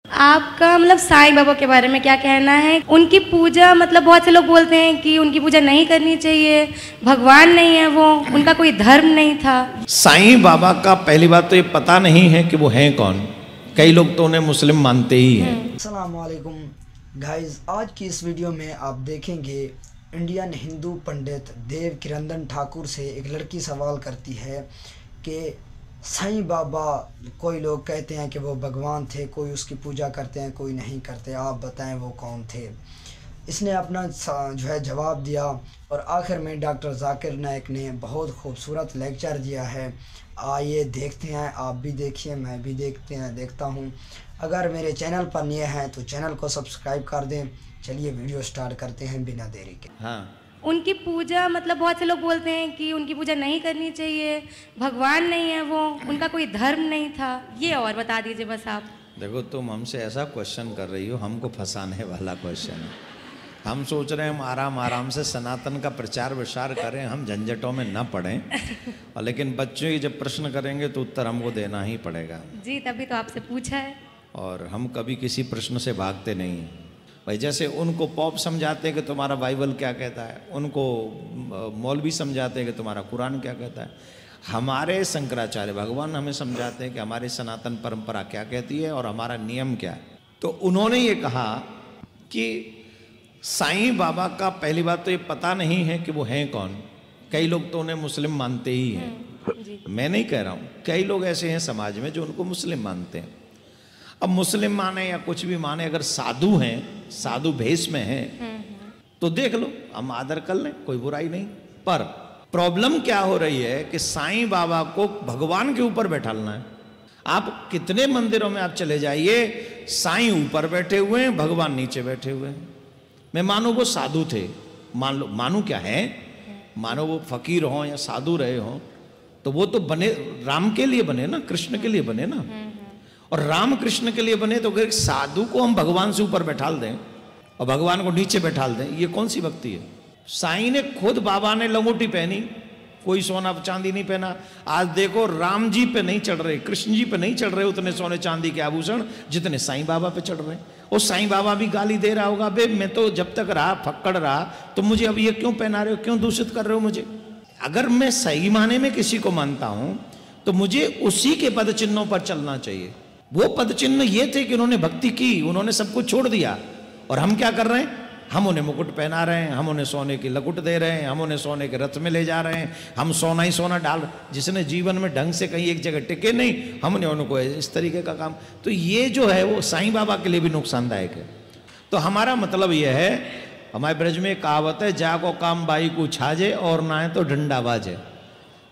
आपका मतलब साईं बाबा के बारे में क्या कहना है? उनकी पूजा मतलब बहुत से लोग बोलते हैं कि उनकी पूजा नहीं करनी चाहिए, भगवान नहीं है वो, उनका कोई धर्म नहीं था। साईं बाबा का पहली बात तो ये पता नहीं है कि वो हैं कौन। कई लोग तो उन्हें मुस्लिम मानते ही हैं। अस्सलाम वालेकुम गाइस, आज की इस वीडियो में आप देखेंगे इंडियन हिंदू पंडित देव किरंदन ठाकुर से एक लड़की सवाल करती है कि साईं बाबा, कोई लोग कहते हैं कि वो भगवान थे, कोई उसकी पूजा करते हैं, कोई नहीं करते, आप बताएं वो कौन थे। इसने अपना जो है जवाब दिया और आखिर में डॉक्टर जाकिर नाइक ने बहुत खूबसूरत लेक्चर दिया है। आइए देखते हैं, आप भी देखिए, मैं भी देखता हूँ। अगर मेरे चैनल पर नए हैं तो चैनल को सब्सक्राइब कर दें। चलिए वीडियो स्टार्ट करते हैं बिना देरी के। हाँ, उनकी पूजा मतलब बहुत से लोग बोलते हैं कि उनकी पूजा नहीं करनी चाहिए, भगवान नहीं है वो, उनका कोई धर्म नहीं था। ये और बता दीजिए बस आप। देखो तुम हमसे ऐसा क्वेश्चन कर रही हो, हमको फंसाने वाला क्वेश्चन है। हम सोच रहे हैं हम आराम आराम से सनातन का प्रचार विचार करें, हम झंझटों में न पड़ें। और लेकिन बच्चों ही जब प्रश्न करेंगे तो उत्तर हमको देना ही पड़ेगा। जी, तभी तो आपसे पूछा है। और हम कभी किसी प्रश्न से भागते नहीं हैं भाई। जैसे उनको पॉप समझाते हैं कि तुम्हारा बाइबल क्या कहता है, उनको मौलवी समझाते हैं कि तुम्हारा कुरान क्या कहता है, हमारे शंकराचार्य भगवान हमें समझाते हैं कि हमारी सनातन परंपरा क्या कहती है और हमारा नियम क्या है। तो उन्होंने ये कहा कि साईं बाबा का पहली बात तो ये पता नहीं है कि वो हैं कौन। कई लोग तो उन्हें मुस्लिम मानते ही हैं। मैं नहीं कह रहा हूँ, कई लोग ऐसे हैं समाज में जो उनको मुस्लिम मानते हैं। अब मुस्लिम माने या कुछ भी माने, अगर साधु हैं, साधु भेष में हैं, तो देख लो, हम आदर कर लें, कोई बुराई नहीं। पर प्रॉब्लम क्या हो रही है कि साईं बाबा को भगवान के ऊपर बैठालना है। आप कितने मंदिरों में आप चले जाइए, साईं ऊपर बैठे हुए हैं, भगवान नीचे बैठे हुए हैं। मैं मानो वो साधु थे, मान लो, मानो क्या है, मानो वो फकीर हों या साधु रहे हों, तो वो तो बने राम के लिए बने ना, कृष्ण के लिए बने ना। और राम कृष्ण के लिए बने, तो अगर साधु को हम भगवान से ऊपर बैठाल दें और भगवान को नीचे बैठाल दें, ये कौन सी भक्ति है? साईं ने खुद, बाबा ने लंगोटी पहनी, कोई सोना चांदी नहीं पहना। आज देखो राम जी पे नहीं चढ़ रहे, कृष्ण जी पे नहीं चढ़ रहे उतने सोने चांदी के आभूषण जितने साईं बाबा पे चढ़ रहे हैं। और साईं बाबा भी गाली दे रहा होगा, बे मैं तो जब तक रहा फक्कड़ रहा, तो मुझे अब ये क्यों पहना रहे हो, क्यों दूषित कर रहे हो मुझे। अगर मैं सही माने में किसी को मानता हूं तो मुझे उसी के पद चिन्हों पर चलना चाहिए। वो पद चिन्ह ये थे कि उन्होंने भक्ति की, उन्होंने सब कुछ छोड़ दिया। और हम क्या कर रहे हैं, हम उन्हें मुकुट पहना रहे हैं, हम उन्हें सोने की लकुट दे रहे हैं, हम उन्हें सोने के रथ में ले जा रहे हैं, हम सोना ही सोना डाल रहे हैं। जिसने जीवन में ढंग से कहीं एक जगह टिके नहीं, हमने उनको इस तरीके का काम, तो ये जो है वो साईं बाबा के लिए भी नुकसानदायक है। तो हमारा मतलब यह है, हमारे ब्रज में कहावत है, जाको काम बाई को छाजे और ना है तो डंडा बाजे।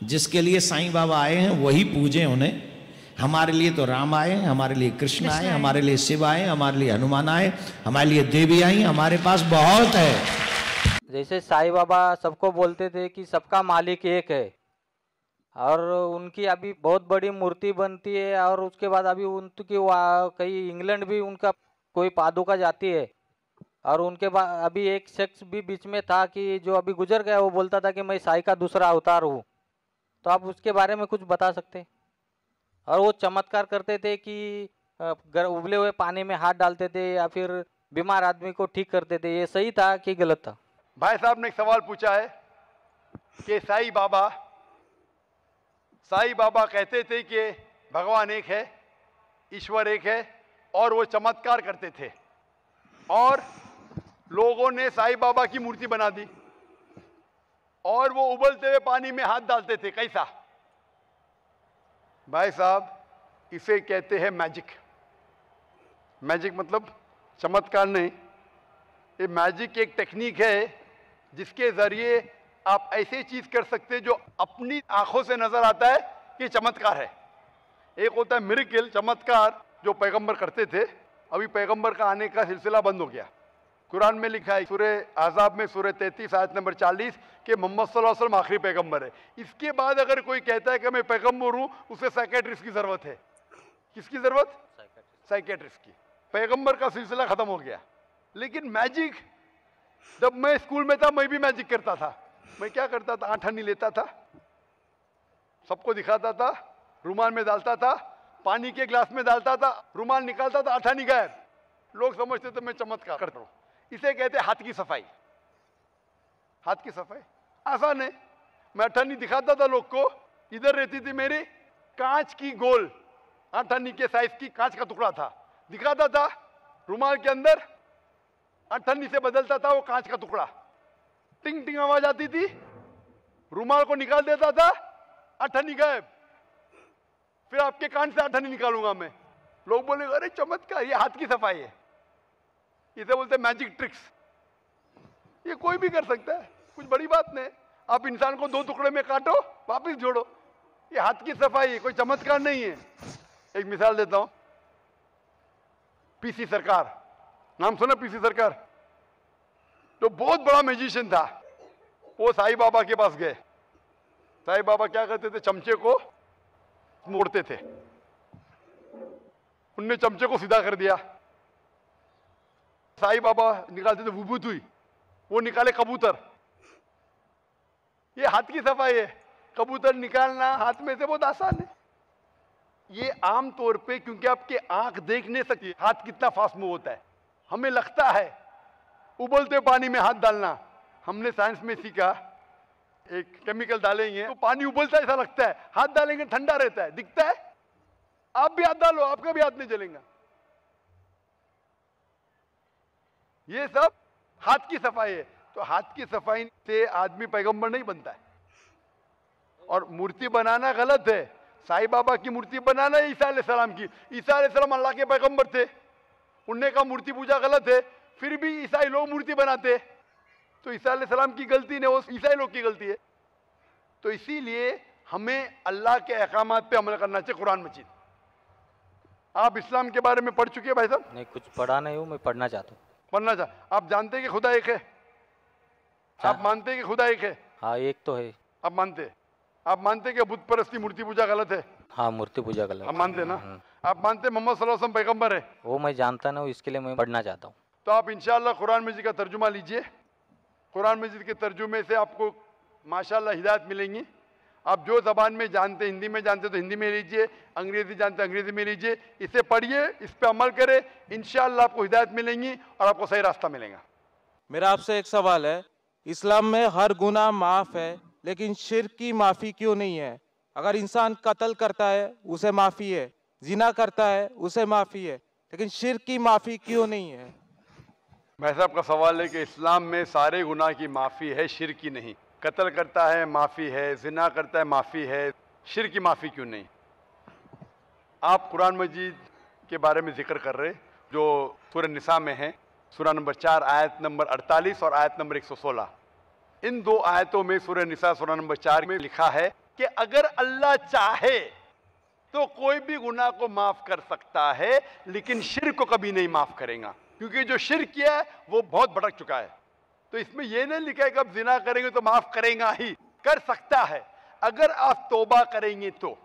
जिसके लिए साईं बाबा आए हैं वही पूजे उन्हें। हमारे लिए तो राम आए, हमारे लिए कृष्ण आए, हमारे लिए शिव आए, हमारे लिए हनुमान आए, हमारे लिए देवी आई, हमारे पास बहुत है। जैसे साईं बाबा सबको बोलते थे कि सबका मालिक एक है, और उनकी अभी बहुत बड़ी मूर्ति बनती है, और उसके बाद अभी उनकी कहीं इंग्लैंड भी उनका कोई पादुका जाती है। और उनके बाद अभी एक शख्स भी बीच में था कि जो अभी गुजर गया, वो बोलता था कि मैं साईं का दूसरा अवतार हूँ। तो आप उसके बारे में कुछ बता सकते हैं? और वो चमत्कार करते थे कि उबले हुए पानी में हाथ डालते थे या फिर बीमार आदमी को ठीक करते थे, ये सही था कि गलत था? भाई साहब ने एक सवाल पूछा है कि साईं बाबा कहते थे कि भगवान एक है, ईश्वर एक है, और वो चमत्कार करते थे, और लोगों ने साईं बाबा की मूर्ति बना दी और वो उबलते हुए पानी में हाथ डालते थे। कैसा? भाई साहब, इसे कहते हैं मैजिक। मैजिक मतलब चमत्कार नहीं, ये मैजिक एक टेक्निक है जिसके जरिए आप ऐसी चीज कर सकते हैं जो अपनी आंखों से नजर आता है कि चमत्कार है। एक होता है मिरेकल, चमत्कार, जो पैगंबर करते थे। अभी पैगंबर का आने का सिलसिला बंद हो गया। कुरान में लिखा है सूरह आज़ाब में सूरह 33 आयत नंबर 40 कि मोहम्मद सल्लल्लाहु अलैहि वसल्लम आखिरी पैगंबर है। इसके बाद अगर कोई कहता है कि मैं पैगंबर हूं, उसे साइकेट्रिस्ट की जरूरत है। किसकी जरूरत? साइकेट्रिस्ट की। पैगंबर का सिलसिला खत्म हो गया। लेकिन मैजिक, जब मैं स्कूल में था मैं भी मैजिक करता था। मैं क्या करता था, आठानी लेता था, सबको दिखाता था, रुमाल में डालता था, पानी के गिलास में डालता था, रुमाल निकालता था, अठन्नी गायब। लोग समझते थे मैं चमत्कार करता हूं। इसे कहते हैं हाथ की सफाई। हाथ की सफाई आसान है। मैं अठन्नी दिखाता था लोग को, इधर रहती थी मेरी कांच की गोल अठन्नी के साइज की कांच का टुकड़ा था, दिखाता था रुमाल के अंदर, अठन्नी से बदलता था वो कांच का टुकड़ा, टिंग टिंग आवाज आती थी, रुमाल को निकाल देता था, अठन्नी गायब। फिर आपके कान से अठन्नी निकालूंगा मैं। लोग बोले अरे चमत्कार, ये हाथ की सफाई है, इसे बोलते मैजिक ट्रिक्स। ये कोई भी कर सकता है, कुछ बड़ी बात नहीं। आप इंसान को 2 टुकड़े में काटो, वापिस जोड़ो, ये हाथ की सफाई है, कोई चमत्कार नहीं है। एक मिसाल देता हूं, पीसी सरकार, नाम सुना पीसी सरकार? तो बहुत बड़ा मैजिशियन था। वो साईं बाबा के पास गए। साईं बाबा क्या करते थे, चमचे को मोड़ते थे। उनने चमचे को सीधा कर दिया। साईं बाबा निकालते थे विभूति, वो निकाले कबूतर। ये हाथ की सफाई है। कबूतर निकालना हाथ में से बहुत आसान है। ये आम तौर पे, क्योंकि आपके आंख देख नहीं सकती हाथ कितना फास्ट मूव होता है, हमें लगता है उबलते पानी में हाथ डालना। हमने साइंस में सीखा, एक केमिकल डालेंगे तो पानी उबलता ऐसा लगता है, हाथ डालेंगे ठंडा रहता है, दिखता है। आप भी हाथ डालो, आपका भी हाथ नहीं जलेगा। ये सब हाथ की सफाई है। तो हाथ की सफाई से आदमी पैगंबर नहीं बनता है। और मूर्ति बनाना गलत है। साईं बाबा की मूर्ति बनाना है ईसा अलैहिस्सलाम की। ईसा अलैहिस्सलाम अल्लाह के पैगंबर थे, उनने कहा मूर्ति पूजा गलत है, फिर भी ईसाई लोग मूर्ति बनाते। तो ईसा अलैहिस्सलाम की गलती नहीं, वो ईसाई लोग की गलती है। तो इसीलिए हमें अल्लाह के अहकामात पे अमल करना चाहिए। कुरान मजीद, आप इस्लाम के बारे में पढ़ चुके हैं भाई साहब? नहीं, कुछ पढ़ा नहीं हूँ, मैं पढ़ना चाहता हूँ। पढ़ना चाह। आप जानते हैं कि खुदा एक है? आप मानते हैं कि खुदा एक है? हाँ, एक तो है। आप मानते हैं? आप मानते हैं कि बुत परस्ती मूर्ति पूजा गलत है? हाँ, मूर्ति पूजा गलत। आप मानते हैं ना? आप मानते हैं मोहम्मद सल्लल्लाहु अलैहि वसल्लम पैगंबर है? वो मैं जानता ना हूँ, इसके लिए मैं पढ़ना चाहता हूँ। तो आप इंशाअल्लाह कुरान मजीद का तर्जुमा लीजिए। कुरान मजीद के तर्जुमे से आपको माशाअल्लाह हिदायत मिलेंगी। आप जो ज़बान में जानते, हिंदी में जानते तो हिंदी में लीजिए, अंग्रेजी जानते अंग्रेजी में लीजिए। इसे पढ़िए, इस पे अमल करें, इंशाअल्लाह आपको हिदायत मिलेंगी और आपको सही रास्ता मिलेगा। मेरा आपसे एक सवाल है, इस्लाम में हर गुनाह माफ़ है, लेकिन शिर्क की माफ़ी क्यों नहीं है? अगर इंसान कत्ल करता है उसे माफ़ी है, जिना करता है उसे माफ़ी है, लेकिन शिर्क की माफ़ी क्यों नहीं है? भाई साहब का सवाल है कि इस्लाम में सारे गुनाह की माफ़ी है, शिर्क की नहीं। कत्ल करता है माफ़ी है, जिना करता है माफ़ी है, शिर्क की माफ़ी क्यों नहीं? आप कुरान मजीद के बारे में जिक्र कर रहे जो सूरह निसा में है, सूरह नंबर 4 आयत नंबर 48 और आयत नंबर 116। इन 2 आयतों में सूरह निसा सूरह नंबर 4 में लिखा है कि अगर अल्लाह चाहे तो कोई भी गुनाह को माफ कर सकता है, लेकिन शिर्क को कभी नहीं माफ करेगा, क्योंकि जो शिर्क किया है वो बहुत भटक चुका है। तो इसमें यह नहीं लिखा है कि अब जिना करेंगे तो माफ करेगा ही, कर सकता है अगर आप तौबा करेंगे तो।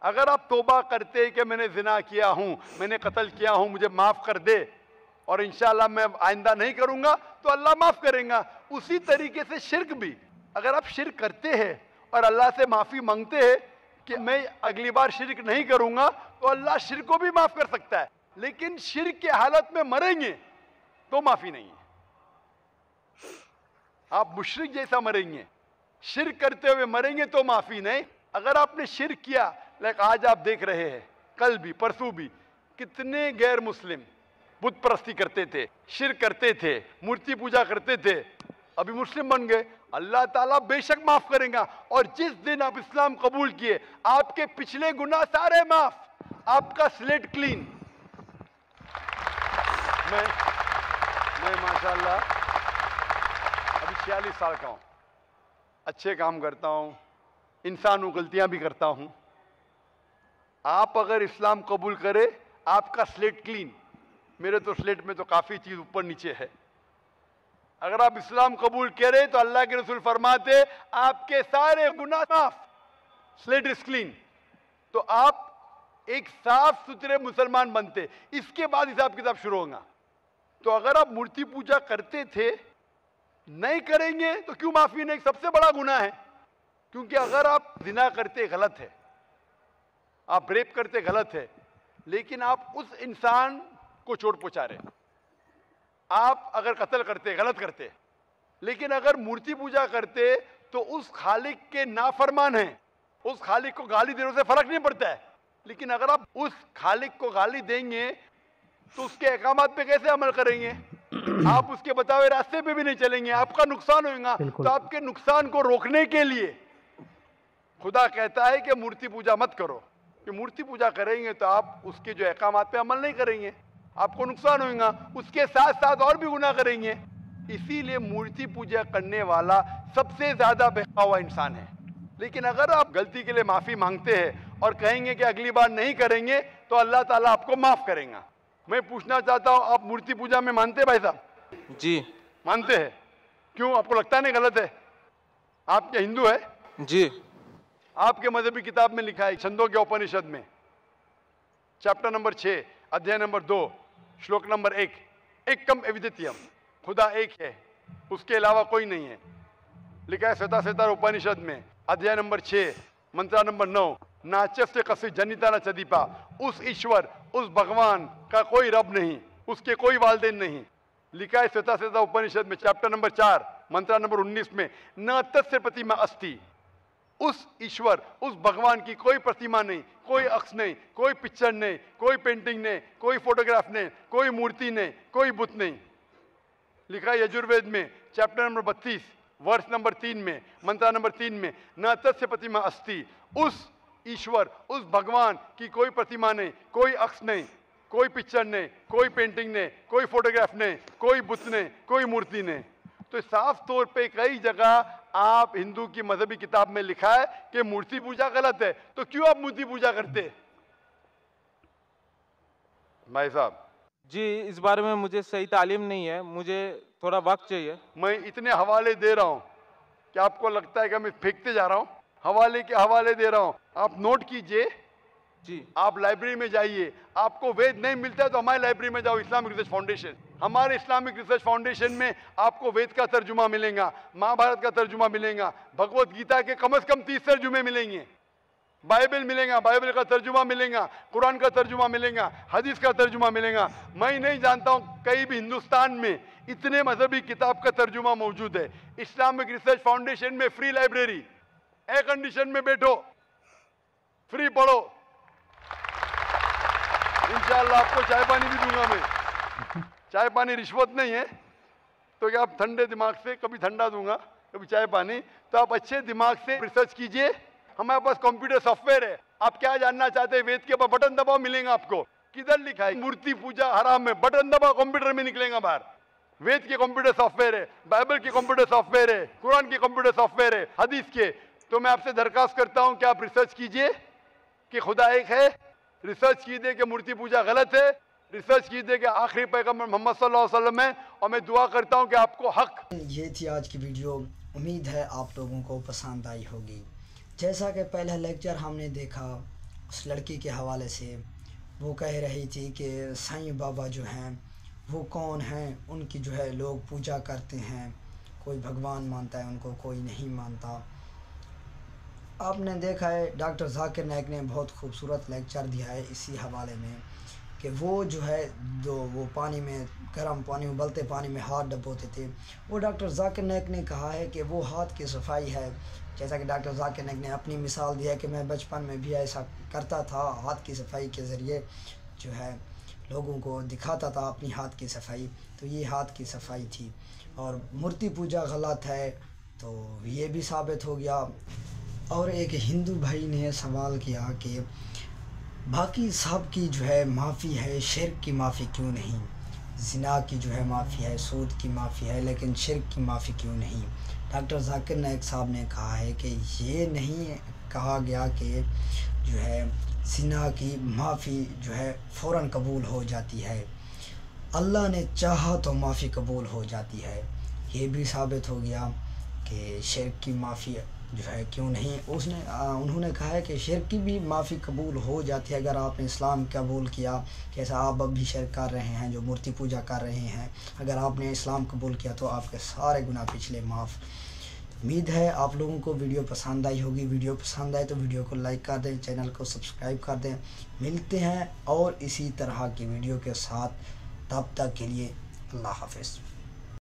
अगर आप तौबा करते कि मैंने जिना किया हूं, मैंने कत्ल किया हूं, मुझे माफ कर दे और इंशाअल्लाह मैं आइंदा नहीं करूंगा, तो अल्लाह माफ करेगा। उसी तरीके से शिर्क भी, अगर आप शिर्क करते हैं और अल्लाह से माफी मांगते हैं कि मैं अगली बार शिर्क नहीं करूंगा, तो अल्लाह शिर्क को भी माफ कर सकता है। लेकिन शिर्क के हालत में मरेंगे तो माफी नहीं है। आप मुशरिक जैसा मरेंगे, शिर्क करते हुए मरेंगे तो माफी नहीं। अगर आपने शिर्क किया, लाइक आज आप देख रहे हैं, कल भी परसों भी कितने गैर मुस्लिम बुत परस्ती करते थे, शिर्क करते थे, मूर्ति पूजा करते थे, अभी मुस्लिम बन गए। अल्लाह ताला बेशक माफ करेगा। और जिस दिन आप इस्लाम कबूल किए, आपके पिछले गुनाह सारे माफ, आपका स्लेट क्लीन। मैं माशाल्लाह अभी 46 साल का हूं, अच्छे काम करता हूं, इंसान हूं, गलतियां भी करता हूं। आप अगर इस्लाम कबूल करें, आपका स्लेट क्लीन। मेरे तो स्लेट में तो काफी चीज ऊपर नीचे है। अगर आप इस्लाम कबूल करें तो अल्लाह के रसूल फरमाते आपके सारे गुनाह माफ, स्लेट इज क्लीन। तो आप एक साफ सुथरे मुसलमान बनते, इसके बाद हिसाब किताब शुरू होगा। तो अगर आप मूर्ति पूजा करते थे, नहीं करेंगे तो क्यों माफी नहीं? सबसे बड़ा गुनाह है, क्योंकि अगर आप जिना करते गलत है, आप रेप करते गलत है, लेकिन आप उस इंसान को चोट पहुंचा रहे हैं। आप अगर कत्ल करते गलत करते, लेकिन अगर मूर्ति पूजा करते तो उस खालिक के नाफरमान हैं, उस खालिक को गाली देने से फर्क नहीं पड़ता है। लेकिन अगर आप उस खालिक को गाली देंगे तो उसके अहकामात पे कैसे अमल करेंगे? आप उसके बताए रास्ते पे भी नहीं चलेंगे, आपका नुकसान होगा। तो आपके नुकसान को रोकने के लिए खुदा कहता है कि मूर्ति पूजा मत करो, कि मूर्ति पूजा करेंगे तो आप उसके जो अहकामात पे अमल नहीं करेंगे, आपको नुकसान होगा, उसके साथ साथ और भी गुनाह करेंगे। इसीलिए मूर्ति पूजा करने वाला सबसे ज्यादा बहका हुआ इंसान है। लेकिन अगर आप गलती के लिए माफी मांगते हैं और कहेंगे कि अगली बार नहीं करेंगे, तो अल्लाह ताला आपको माफ करेगा। मैं पूछना चाहता हूं, आप मूर्ति पूजा में मानते भाई साहब? जी मानते हैं। क्यों, आपको लगता नहीं गलत है? आप क्या हिंदू है? जी। आपके मजहबी किताब में लिखा है, छंदों के उपनिषद में चैप्टर नंबर 6 अध्याय नंबर 2 श्लोक नंबर 1, एकम अद्वितीयम, खुदा एक है, उसके अलावा कोई नहीं है। लिखा है श्वेता उपनिषद में अध्याय नंबर 6 मंत्र नंबर 9, नाचस्य कसी जनिता न चदीपा, उस ईश्वर, उस भगवान का कोई रब नहीं, उसके कोई वालदेन नहीं। लिखा है श्वेता उपनिषद में चैप्टर नंबर 4 मंत्र नंबर 19 में, न तस्य प्रतिमा अस्ति, उस ईश्वर, उस भगवान की कोई प्रतिमा नहीं, कोई अक्ष नहीं, कोई पिक्चर नहीं, कोई पेंटिंग नहीं, कोई फोटोग्राफ नहीं, कोई मूर्ति नहीं, कोई बुत नहीं। लिखा है यजुर्वेद में चैप्टर नंबर 32 वर्ष नंबर 3 में मंत्र नंबर 3 में, न तस्य प्रतिमा अस्ति, उस ईश्वर, उस भगवान की कोई प्रतिमा नहीं, कोई अक्ष नहीं, कोई पिक्चर नहीं, कोई पेंटिंग नहीं, कोई फोटोग्राफ नहीं, कोई बुत नहीं, कोई मूर्ति नहीं। तो साफ तौर पे कई जगह आप हिंदू की मजहबी किताब में लिखा है कि मूर्ति पूजा गलत है, तो क्यों आप मूर्ति पूजा करते हैं भाई साहब? जी, इस बारे में मुझे सही तालीम नहीं है, मुझे थोड़ा वक्त चाहिए। मैं इतने हवाले दे रहा हूं कि आपको लगता है कि मैं फेंकते जा रहा हूं, हवाले के हवाले दे रहा हूं, आप नोट कीजिए। जी। आप लाइब्रेरी में जाइए, आपको वेद नहीं मिलता है तो हमारी लाइब्रेरी में जाओ, इस्लामिक रिसर्च फाउंडेशन। हमारे इस्लामिक रिसर्च फाउंडेशन में आपको वेद का तर्जुमा मिलेगा, महाभारत का तर्जुमा मिलेगा, भगवत गीता के कम से कम 30 तर्जुमे मिलेंगे, बाइबल मिलेगा, बाइबल का तर्जुमा मिलेगा, कुरान का तर्जुमा मिलेगा, हदीस का तर्जुमा मिलेगा। मैं नहीं जानता हूं कहीं भी हिंदुस्तान में इतने मजहबी किताब का तर्जुमा मौजूद है। इस्लामिक रिसर्च फाउंडेशन में फ्री लाइब्रेरी, एयर कंडीशन में बैठो, फ्री पढ़ो, इंशाअल्लाह आपको चाय पानी भी दूंगा मैं। चाय पानी रिश्वत नहीं है, तो क्या आप ठंडे दिमाग से, कभी ठंडा दूंगा कभी चाय पानी, तो आप अच्छे दिमाग से रिसर्च कीजिए। हमारे पास कंप्यूटर सॉफ्टवेयर है, आप क्या जानना चाहते हैं वेद के ऊपर बटन दबाओ, मिलेगा आपको। किधर लिखा है मूर्ति पूजा हराम है? बटन दबाओ, कंप्यूटर में निकलेगा बाहर। वेद के कंप्यूटर सॉफ्टवेयर है, बाइबल के कंप्यूटर सॉफ्टवेयर है, कुरान के कंप्यूटर सॉफ्टवेयर है, हदीस के। तो मैं आपसे दरखास्त करता हूं कि आप रिसर्च कीजिए कि खुदा एक है, रिसर्च कीजिए कि मूर्ति पूजा गलत है, रिसर्च कीजिए कि आखिरी पैगंबर मोहम्मद सल्लल्लाहु अलैहि वसल्लम है, और मैं दुआ करता हूं कि आपको हक। ये थी आज की वीडियो, उम्मीद है आप लोगों को पसंद आई होगी। जैसा कि पहला लेक्चर हमने देखा उस लड़की के हवाले से, वो कह रही थी कि साईं बाबा जो हैं वो कौन हैं, उनकी जो है लोग पूजा करते हैं, कोई भगवान मानता है उनको, कोई नहीं मानता। आपने देखा है डॉक्टर जाकिर नाइक ने बहुत खूबसूरत लेक्चर दिया है इसी हवाले में कि वो जो है वो पानी में, गर्म पानी में, उबलते पानी में हाथ डबोते थे। वो डॉक्टर जाकिर नाइक ने कहा है कि वो हाथ की सफाई है। जैसा कि डॉक्टर जाकिर नाइक ने अपनी मिसाल दी है कि मैं बचपन में भी ऐसा करता था, हाथ की सफाई के ज़रिए जो है लोगों को दिखाता था अपनी हाथ की सफाई। तो ये हाथ की सफाई थी। और मूर्ति पूजा गलत है तो ये भी साबित हो गया। और एक हिंदू भाई ने सवाल किया कि बाकी सब की जो है माफ़ी है, शिर्क की माफ़ी क्यों नहीं? ज़िना की जो है माफ़ी है, सूद की माफ़ी है, लेकिन शिर्क की माफ़ी क्यों नहीं? डॉक्टर जाकिर नाइक साहब ने कहा है कि ये नहीं कहा गया कि जो है ज़िना की माफ़ी जो है फ़ौरन कबूल हो जाती है, अल्लाह ने चाहा तो माफ़ी कबूल हो जाती है। ये भी साबित हो गया कि शिर्क की माफ़ी जो है क्यों नहीं। उन्होंने कहा है कि शिर्क की भी माफ़ी कबूल हो जाती है अगर आपने इस्लाम कबूल किया। जैसा आप अब भी शिर्क कर रहे हैं, जो मूर्ति पूजा कर रहे हैं, अगर आपने इस्लाम कबूल किया तो आपके सारे गुनाह पिछले माफ़ उम्मीद है आप लोगों को वीडियो पसंद आई होगी। वीडियो पसंद आए तो वीडियो को लाइक कर दें, चैनल को सब्सक्राइब कर दें। मिलते हैं और इसी तरह की वीडियो के साथ, तब तक के लिए अल्लाह हाफ़िज़।